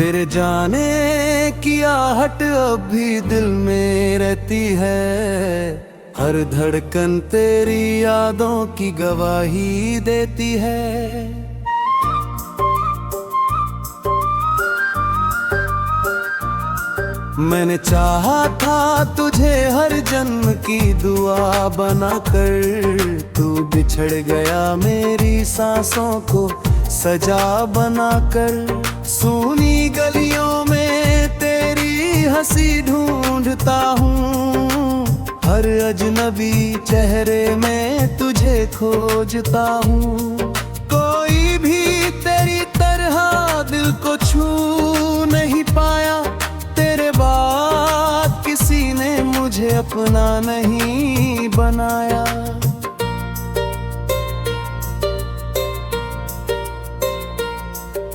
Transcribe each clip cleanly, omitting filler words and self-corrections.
तेरे जाने की आहट अब भी दिल में रहती है। हर धड़कन तेरी यादों की गवाही देती है। मैंने चाहा था तुझे हर जन्म की दुआ बनाकर, तू बिछड़ गया मेरी सांसों को सजा बनाकर। सूनी गलियों में तेरी हंसी ढूंढता हूँ, हर अजनबी चेहरे में तुझे खोजता हूँ। कोई भी तेरी तरह दिल को छू नहीं पाया, तेरे बाद किसी ने मुझे अपना नहीं बनाया।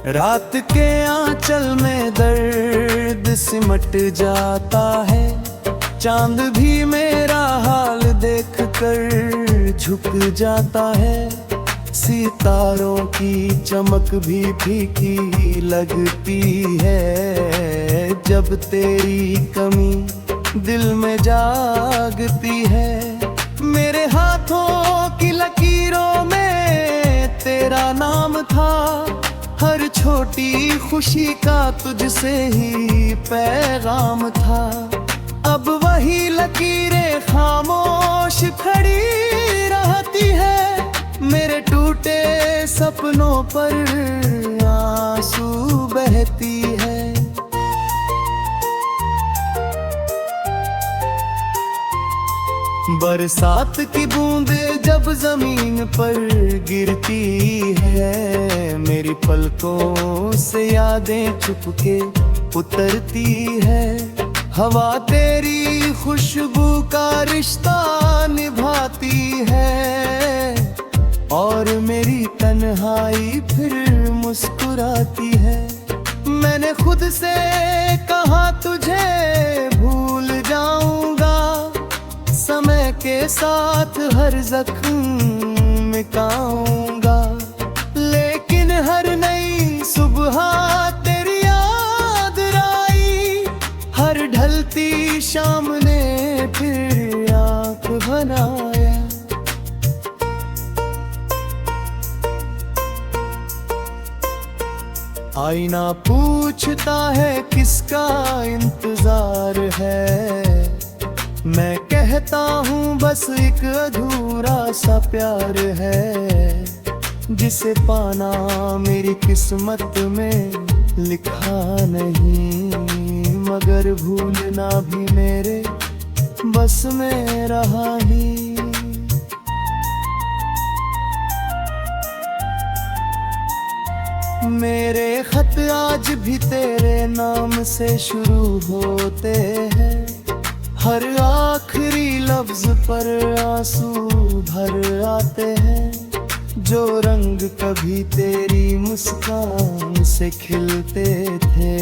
रात के आंचल में दर्द सिमट जाता है, चांद भी मेरा हाल देखकर झुक जाता है। सितारों की चमक भी फीकी लगती है, जब तेरी कमी दिल में जागती है। मेरे हाथों की लकीरों में तेरा नाम था, हर छोटी खुशी का तुझसे ही पैगाम था। अब वही लकीरें खामोश खड़ी रहती है, मेरे टूटे सपनों पर आंसू बहती है। बरसात की बूंदें जब जमीन पर गिरती है, मेरी पलकों से यादें चुपके उतरती है। हवा तेरी खुशबू का रिश्ता निभाती है, और मेरी तन्हाई फिर मुस्कुराती है। मैंने खुद से कहा तुझे भूल जाऊंगा, समय के साथ हर जख्म मिटाऊंगा। लेकिन हर नई सुबह तेरी याद आई, हर ढलती शाम ने फिर आँख बनाया। आईना पूछता है किसका इंतजार है, मैं कहता हूँ बस एक अधूरा सा प्यार है, जिसे पाना मेरी किस्मत में लिखा नहीं। मगर भूलना भी मेरे बस में रहा ही। मेरे खत आज भी तेरे नाम से शुरू होते हैं, हर आखिरी लफ्ज पर आंसू भर आते हैं। जो रंग कभी तेरी मुस्कान से खिलते थे,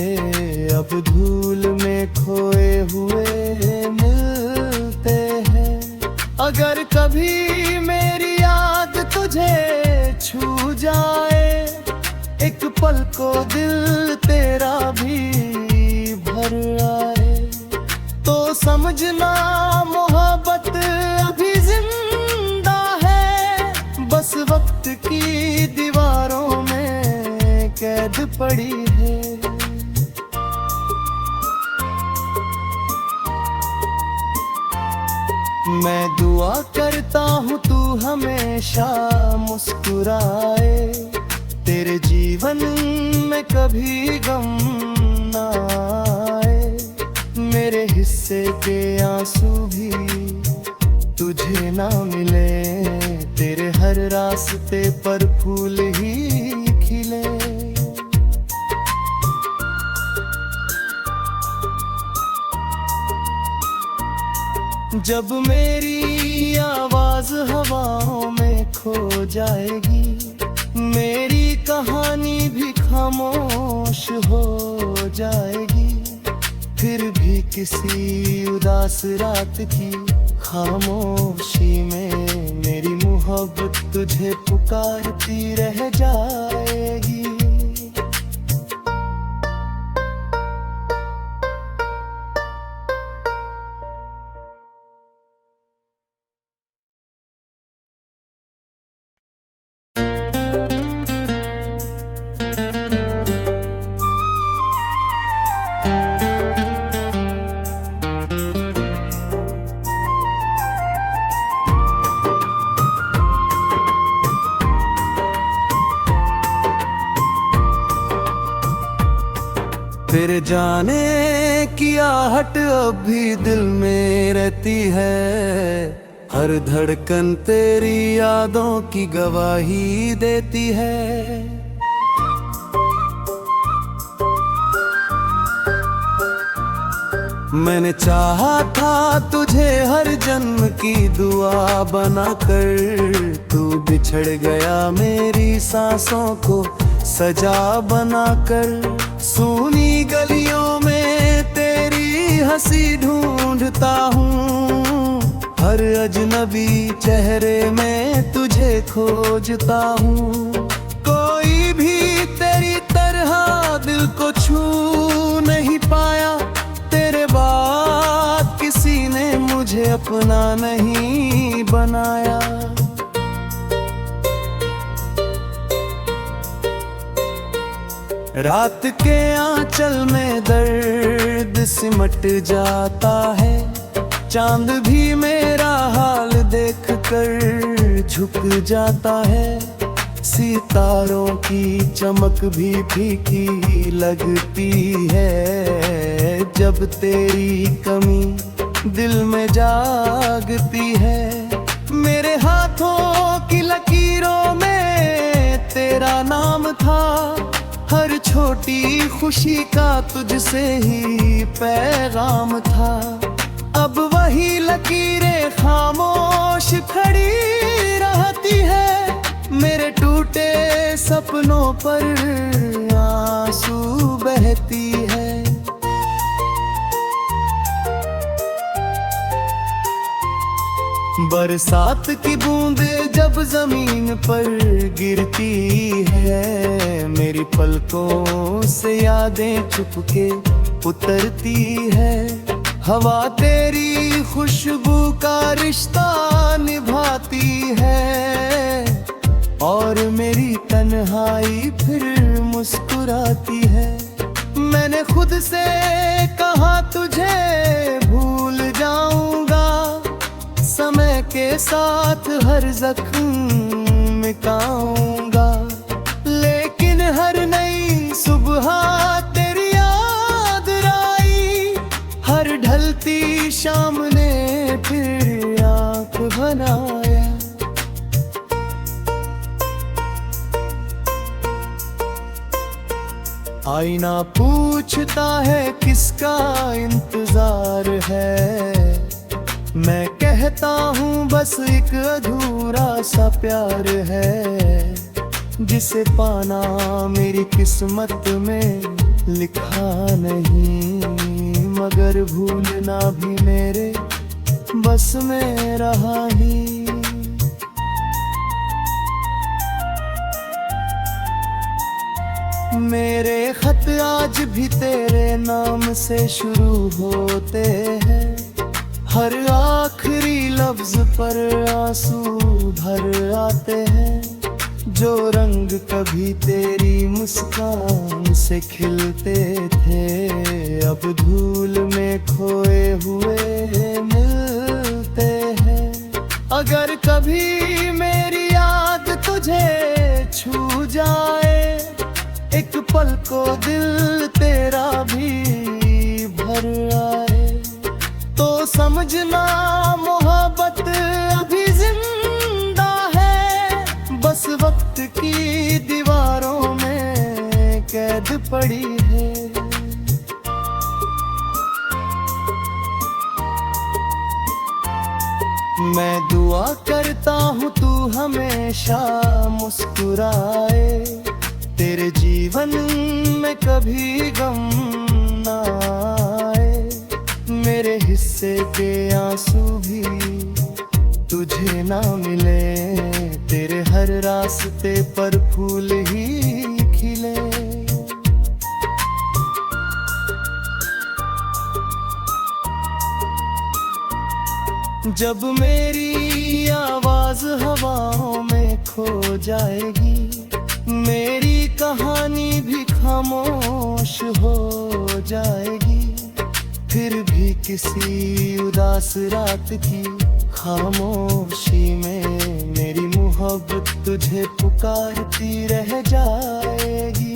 अब धूल में खोए हुए मिलते हैं। अगर कभी मेरी याद तुझे छू जाए, एक पल को दिल तेरा भी भर आए, तो समझना मोहब्बत अभी जिंदा है, बस वक्त की दीवारों में कैद पड़ी है। मैं दुआ करता हूँ तू हमेशा मुस्कुराए, तेरे जीवन में कभी गम ना आए। मेरे हिस्से के आंसू भी तुझे ना मिले, तेरे हर रास्ते पर फूल ही खिले। जब मेरी आवाज हवाओं में खो जाएगी, मेरी कहानी भी खामोश हो जाएगी। फिर भी किसी उदास रात की खामोशी में मेरी मोहब्बत तुझे पुकारती रह जाएगी। फिर जाने की आहट अब भी दिल में रहती है, हर धड़कन तेरी यादों की गवाही देती है। मैंने चाहा था तुझे हर जन्म की दुआ बनाकर, तू बिछड़ गया मेरी सांसों को सजा बनाकर। सूनी गलियों में तेरी हंसी ढूंढता हूँ, हर अजनबी चेहरे में तुझे खोजता हूँ। कोई भी तेरी तरह दिल को छू नहीं पाया, तेरे बाद किसी ने मुझे अपना नहीं बनाया। रात के आंचल में दर्द सिमट जाता है, चांद भी मेरा हाल देख कर झुक जाता है। सितारों की चमक भी फीकी लगती है, जब तेरी कमी दिल में जागती है। मेरे हाथों की लकीरों में तेरा नाम था, हर छोटी खुशी का तुझसे ही पैगाम था। अब वही लकीरें खामोश खड़ी रहती है, मेरे टूटे सपनों पर आंसू बहती है। बरसात की बूंदें जब जमीन पर गिरती है, मेरी पलकों से यादें चुपके उतरती है। हवा तेरी खुशबू का रिश्ता निभाती है, और मेरी तन्हाई फिर मुस्कुराती है। मैंने खुद से कहा तुझे भूल जाऊंगा, समय के साथ हर जख्म मिटाऊंगा। लेकिन हर नई सुबह तेरी याद आई, हर ढलती शाम ने फिर आँख बनाया। आईना पूछता है किसका इंतजार है, मैं कहता हूँ बस एक अधूरा सा प्यार है, जिसे पाना मेरी किस्मत में लिखा नहीं। मगर भूलना भी मेरे बस में रहा ही। मेरे खत आज भी तेरे नाम से शुरू होते हैं, हर आखिरी लफ्ज पर आंसू भर आते हैं। जो रंग कभी तेरी मुस्कान से खिलते थे, अब धूल में खोए हुए मिलते हैं। अगर कभी मेरी याद तुझे छू जाए, एक पल को दिल तेरा भी भर आए, तो समझना मोहब्बत अभी जिंदा है, बस वक्त की दीवारों में कैद पड़ी है। मैं दुआ करता हूँ तू हमेशा मुस्कुराए, तेरे जीवन में कभी गम ना आए। मेरे हिस्से के आंसू भी तुझे ना मिले, तेरे हर रास्ते पर फूल ही खिले। जब मेरी आवाज हवाओं में खो जाएगी, मेरी कहानी भी खामोश हो जाएगी। फिर भी किसी उदास रात की खामोशी में मेरी मोहब्बत तुझे पुकारती रह जाएगी।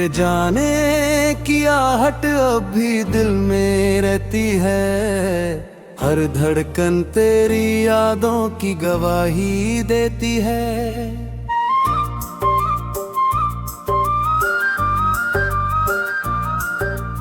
तेरे जाने की आहट अब भी दिल में रहती है, हर धड़कन तेरी यादों की गवाही देती है।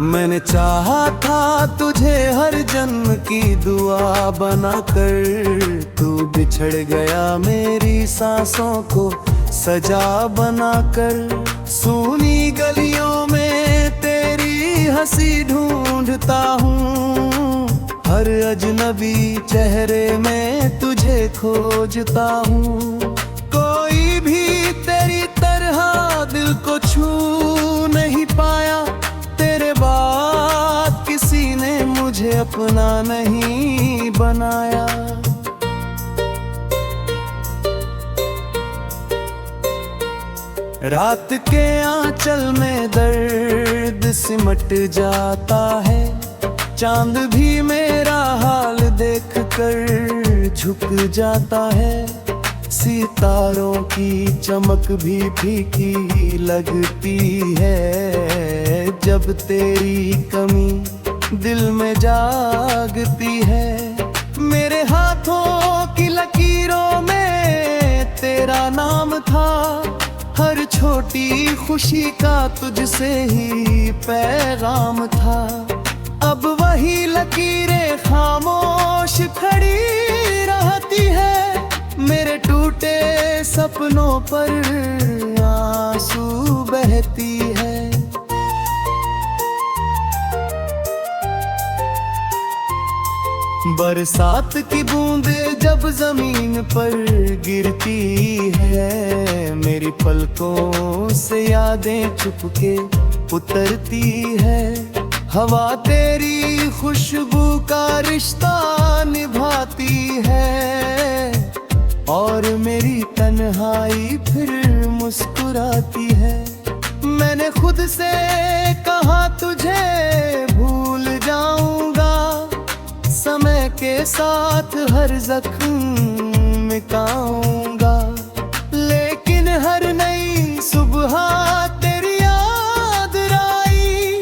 मैंने चाहा था तुझे हर जन्म की दुआ बनाकर, तू बिछड़ गया मेरी सांसों को सजा बनाकर। सूनी गलियों में तेरी हंसी ढूंढता हूँ, हर अजनबी चेहरे में तुझे खोजता हूँ। कोई भी तेरी तरह दिल को छू नहीं पाया, तेरे बाद किसी ने मुझे अपना नहीं बनाया। रात के आंचल में दर्द सिमट जाता है, चांद भी मेरा हाल देखकर झुक जाता है। सितारों की चमक भी फीकी लगती है, जब तेरी कमी दिल में जागती है। मेरे हाथों की लकीरों में तेरा नाम था, हर छोटी खुशी का तुझसे ही पैगाम था। अब वही लकीरें खामोश खड़ी रहती है, मेरे टूटे सपनों पर आंसू बहती है। बरसात की बूंदें जब जमीन पर गिरती है, मेरी पलकों से यादें चुपके उतरती है। हवा तेरी खुशबू का रिश्ता निभाती है, और मेरी तन्हाई फिर मुस्कुराती है। मैंने खुद से कहा तुझे भूल जाऊंगा, समय के साथ हर जख्म मिटाऊंगा। लेकिन हर नई सुबह तेरी याद आई,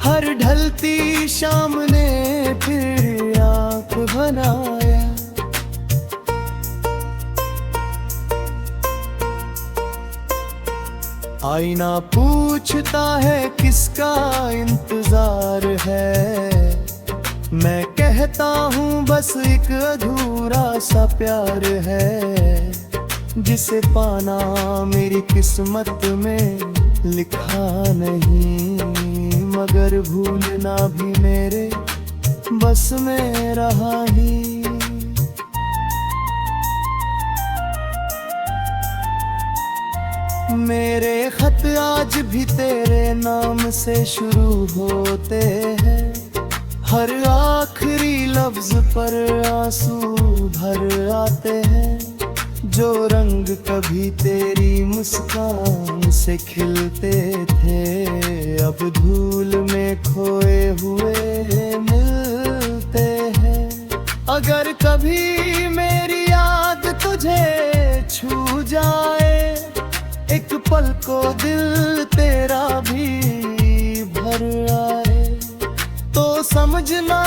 हर ढलती शाम ने फिर आँख बनाया। आईना पूछता है किसका इंतजार है, मैं कहता हूँ बस एक अधूरा सा प्यार है, जिसे पाना मेरी किस्मत में लिखा नहीं, मगर भूलना भी मेरे बस में रहा ही। मेरे खत आज भी तेरे नाम से शुरू होते हैं, हर आखिरी लफ्ज पर आंसू भर आते हैं। जो रंग कभी तेरी मुस्कान से खिलते थे, अब धूल में खोए हुए मिलते हैं। अगर कभी मेरी याद तुझे छू जाए, एक पल को दिल तेरा भी भर आए, तो समझना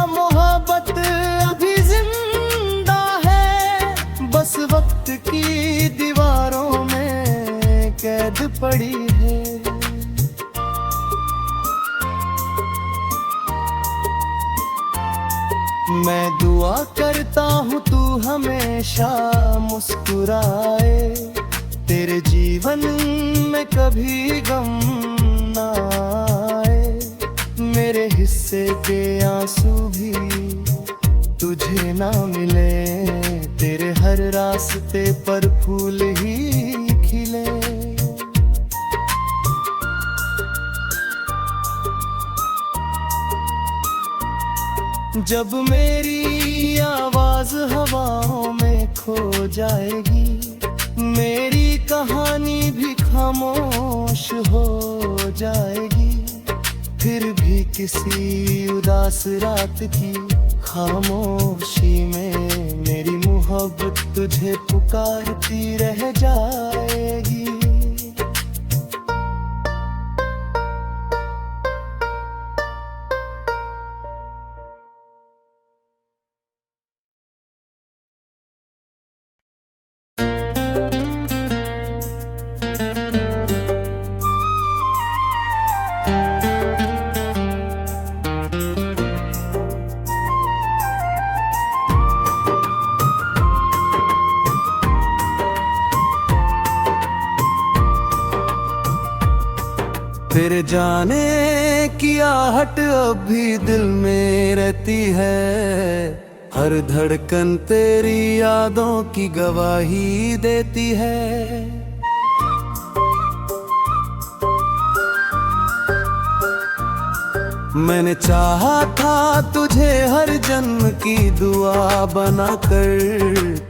मोहब्बत अभी जिंदा है, बस वक्त की दीवारों में कैद पड़ी है। मैं दुआ करता हूँ तू हमेशा मुस्कुराए, तेरे जीवन में कभी गम ना आए। मेरे हिस्से के आंसू भी तुझे ना मिले, तेरे हर रास्ते पर फूल ही खिले। जब मेरी आवाज हवाओं में खो जाएगी, मेरी कहानी भी खामोश हो जाएगी। फिर भी किसी उदास रात की खामोशी में मेरी मोहब्बत तुझे पुकारती रह जाएगी। तेरे जाने की आहट अब भी दिल में रहती है, हर धड़कन तेरी यादों की गवाही देती है। मैंने चाहा था तुझे हर जन्म की दुआ बनाकर,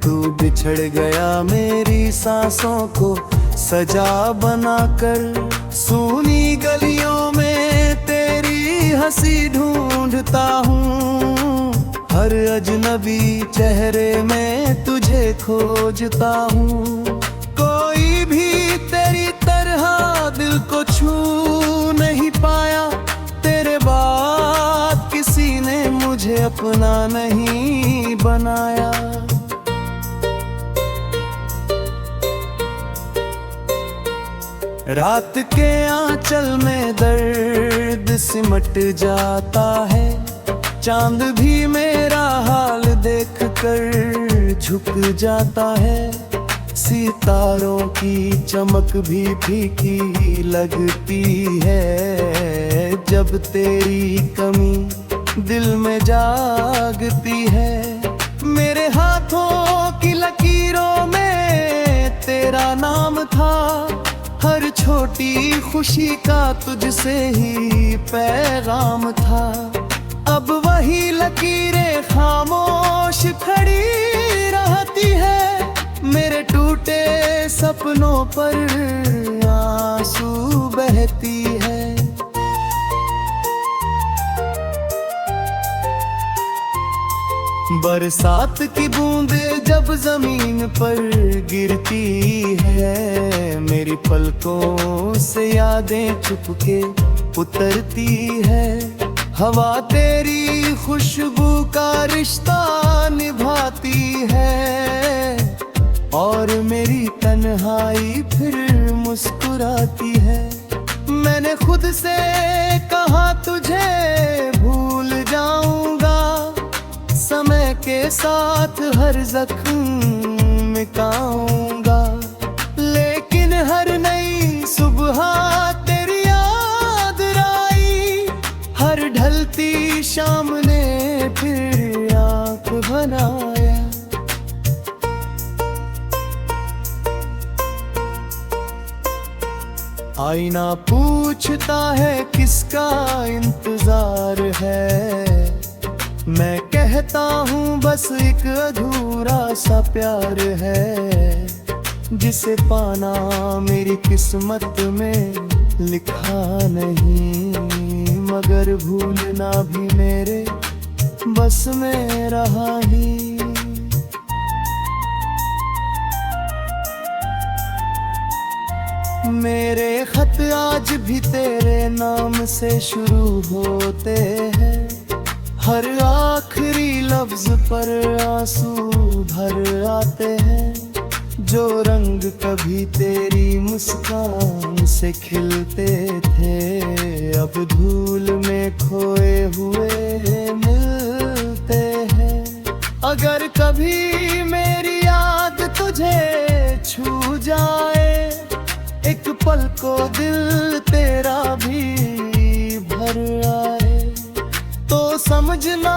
तू बिछड़ गया मेरी सांसों को सजा बनाकर। सूनी गलियों में तेरी हंसी ढूंढता हूँ, हर अजनबी चेहरे में तुझे खोजता हूँ। कोई भी तेरी तरह दिल को छू नहीं पाया, तेरे बाद किसी ने मुझे अपना नहीं बनाया। रात के आंचल में दर्द सिमट जाता है, चांद भी मेरा हाल देखकर झुक जाता है। सितारों की चमक भी फीकी लगती है, जब तेरी कमी दिल में जागती है। मेरे हाथों की लकीरों में तेरा नाम था, हर छोटी खुशी का तुझसे ही पैगाम था। अब वही लकीरें खामोश खड़ी रहती है, मेरे टूटे सपनों पर आंसू बहती है। बरसात की बूंदें जब जमीन पर गिरती है, मेरी पलकों से यादें चुपके उतरती है। हवा तेरी खुशबू का रिश्ता निभाती है, और मेरी तन्हाई फिर मुस्कुराती है। मैंने खुद से कहा तुझे भूल जाऊंगा, समय के साथ हर जख्म मिटाऊंगा। लेकिन हर नई सुबह तेरी याद आई, हर ढलती शाम ने फिर आँख बनाया। आईना पूछता है किसका इंतजार है, मैं कहता हूँ बस एक अधूरा सा प्यार है, जिसे पाना मेरी किस्मत में लिखा नहीं, मगर भूलना भी मेरे बस में रहा ही। मेरे खत आज भी तेरे नाम से शुरू होते हैं, हर आखिरी लफ्ज पर आंसू भर आते हैं। जो रंग कभी तेरी मुस्कान से खिलते थे, अब धूल में खोए हुए मिलते हैं। अगर कभी मेरी याद तुझे छू जाए, एक पल को दिल तेरा भी भर आए, तो समझना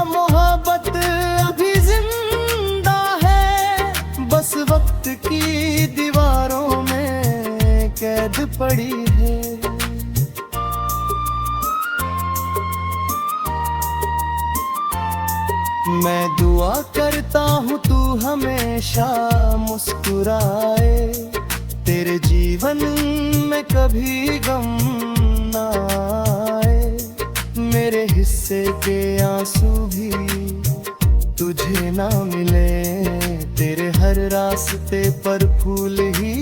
मोहब्बत अभी जिंदा है, बस वक्त की दीवारों में कैद पड़ी है। मैं दुआ करता हूँ तू हमेशा मुस्कुराए, तेरे जीवन में कभी गम ना आए। मेरे हिस्से के आंसू भी तुझे ना मिले, तेरे हर रास्ते पर फूल ही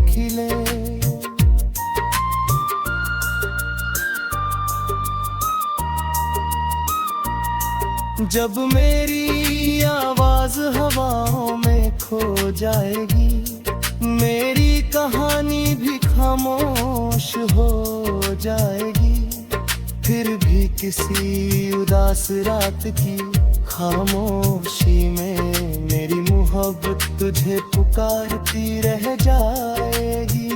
खिले। जब मेरी आवाज हवाओं में खो जाएगी, मेरी कहानी भी खामोश हो जाएगी। फिर भी किसी उदास रात की खामोशी में मेरी मोहब्बत तुझे पुकारती रह जाएगी।